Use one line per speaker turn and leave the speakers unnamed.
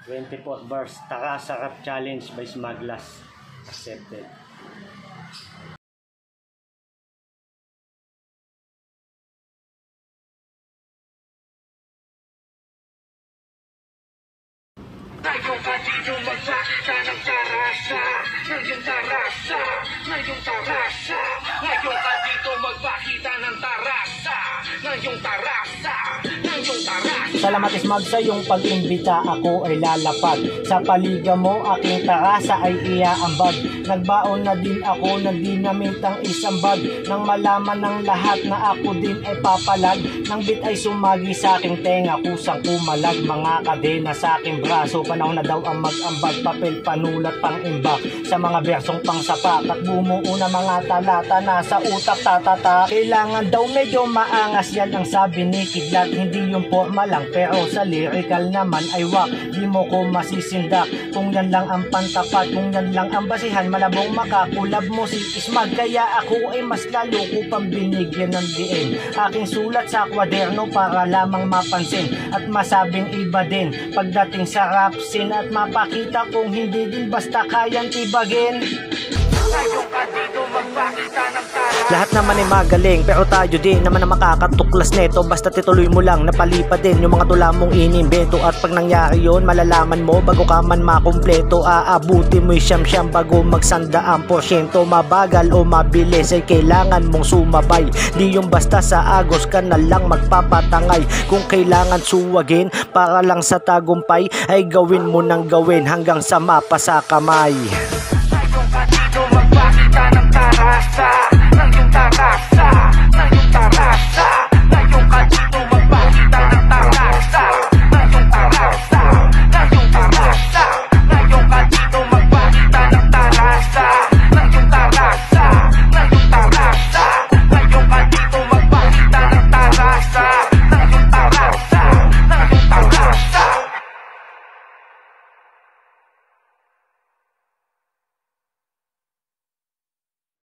24th verse, Takasarap Challenge by Smaglas. Accepted.
Ngayon ka dito magpakita ng tarasa. Ngayon tarasa, ngayon tarasa. Ngayon ka dito magpakita ng tarasa. Ngayon tarasa, ngayon tarasa.
Salamat Smag sa iyong pag-imbita, ako ay lalapad. Sa paliga mo aking tarasa ay iaambag. Nagbaon na din ako ng dinamitang isambag. Nang malaman ng lahat na ako din ay papalag. Nang bit ay sumagi sa aking tenga, kusang kumalag. Mga kadena sa aking braso, panahon na daw ang mag-ambag. Papel, panulat, pang imbak sa mga bersong pang sapat. At bumuo na mga talata na sa utak tatata. Kailangan daw medyo maangas, yan ang sabi ni Kidlat. Hindi yung forma lang pero sa lyrical naman ay wak. Di mo ko masisindak kung yan lang ang pantapat. Kung yan lang ang basihan, malabong makakulab mo si Smag. Kaya ako ay mas lalo ko pang binigyan ng diin. Aking sulat sa kwaderno para lamang mapansin at masabing iba din pagdating sa rap scene. At mapakita kung hindi din basta kayang tibagin.
Ngayon ka dito magpakita ng tarasa.
Lahat naman ay magaling pero tayo din naman ang makakatuklas neto. Basta tituloy mo lang, napalipa din yung mga tula mong inimbento. At pag nangyari yun, malalaman mo bago ka man makumpleto. Aabuti mo'y siyam-siyam bago mag100%. Mabagal o mabilis ay kailangan mong sumabay. Di yung basta sa agos ka na lang magpapatangay. Kung kailangan suwagin para lang sa tagumpay, ay gawin mo nang gawin hanggang sa mapasa kamay.